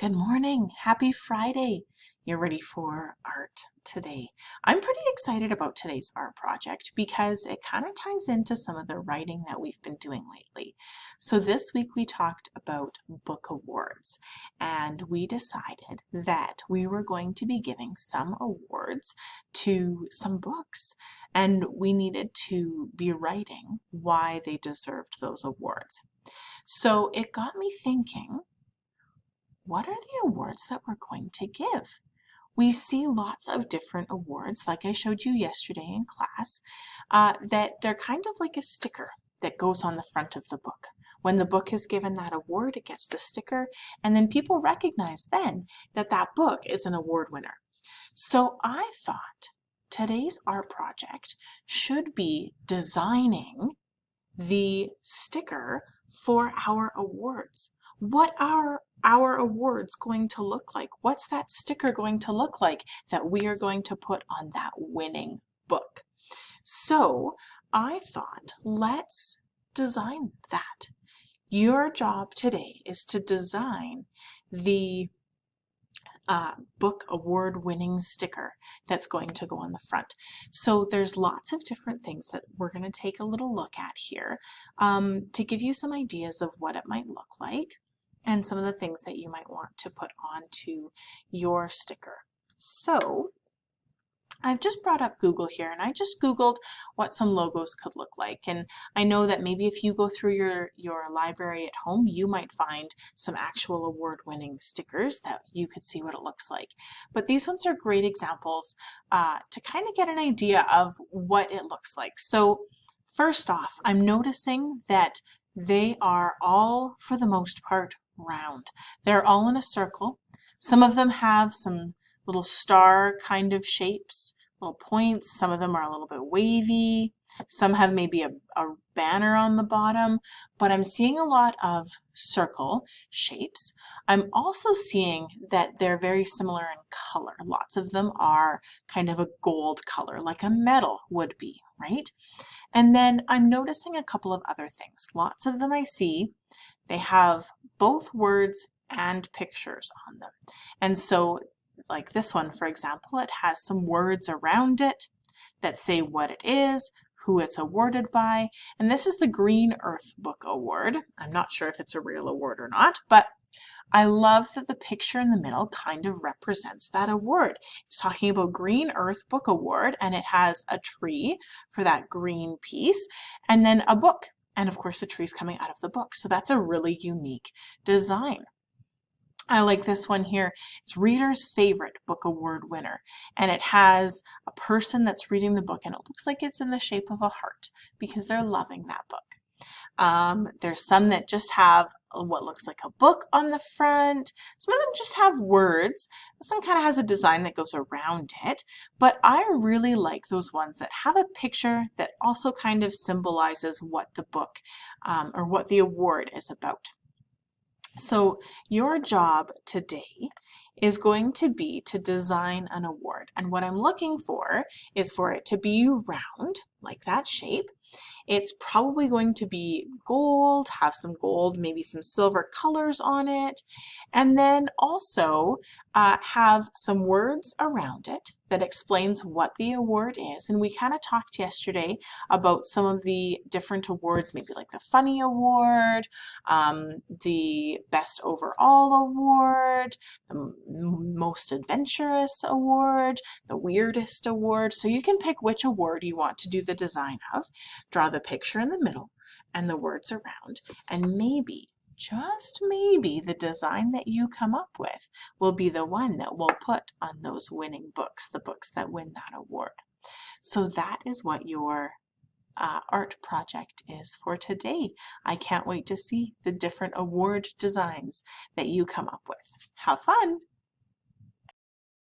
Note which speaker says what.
Speaker 1: Good morning. Happy Friday. You're ready for art today. I'm pretty excited about today's art project because it kind of ties into some of the writing that we've been doing lately. So this week we talked about book awards, and we decided that we were going to be giving some awards to some books, and we needed to be writing why they deserved those awards. So it got me thinking, what are the awards that we're going to give? We see lots of different awards, like I showed you yesterday in class, that they're kind of like a sticker that goes on the front of the book. When the book is given that award, it gets the sticker, and then people recognize then that that book is an award winner. So I thought today's art project should be designing the sticker for our awards. What are our awards going to look like? What's that sticker going to look like that we are going to put on that winning book? So I thought, let's design that. Your job today is to design the book award winning sticker that's going to go on the front. So there's lots of different things that we're going to take a little look at here to give you some ideas of what it might look like and some of the things that you might want to put onto your sticker. So I've just brought up Google here, and I just Googled what some logos could look like. And I know that maybe if you go through your library at home, you might find some actual award-winning stickers that you could see what it looks like. But these ones are great examples to kind of get an idea of what it looks like. So first off, I'm noticing that they are all, for the most part, round. They're all in a circle. Some of them have some little star kind of shapes, little points. Some of them are a little bit wavy. Some have maybe a banner on the bottom, but I'm seeing a lot of circle shapes. I'm also seeing that they're very similar in color. Lots of them are kind of a gold color, like a medal would be, right? And then I'm noticing a couple of other things. Lots of them I see, they have both words and pictures on them. And so like this one, for example, it has some words around it that say what it is, who it's awarded by, and this is the Green Earth Book Award. I'm not sure if it's a real award or not, but I love that the picture in the middle kind of represents that award. It's talking about Green Earth Book Award, and it has a tree for that green piece, and then a book, and of course the tree's coming out of the book. So that's a really unique design. I like this one here. It's Reader's Favorite Book Award winner, and it has a person that's reading the book, and it looks like it's in the shape of a heart because they're loving that book. There's some that just have what looks like a book on the front. Some of them just have words. This one kind of has a design that goes around it, but I really like those ones that have a picture that also kind of symbolizes what the book or what the award is about. So your job today is going to be to design an award. And what I'm looking for is for it to be round, like that shape. It's probably going to be gold, have some gold, maybe some silver colors on it, and then also have some words around it that explains what the award is. And we kind of talked yesterday about some of the different awards, maybe like the Funny Award, the Best Overall Award, the Most Adventurous Award, the Weirdest Award. So you can pick which award you want to do the design of, draw the picture in the middle and the words around, and maybe, just maybe, the design that you come up with will be the one that we'll put on those winning books, the books that win that award. So that is what your art project is for today. I can't wait to see the different award designs that you come up with. Have fun!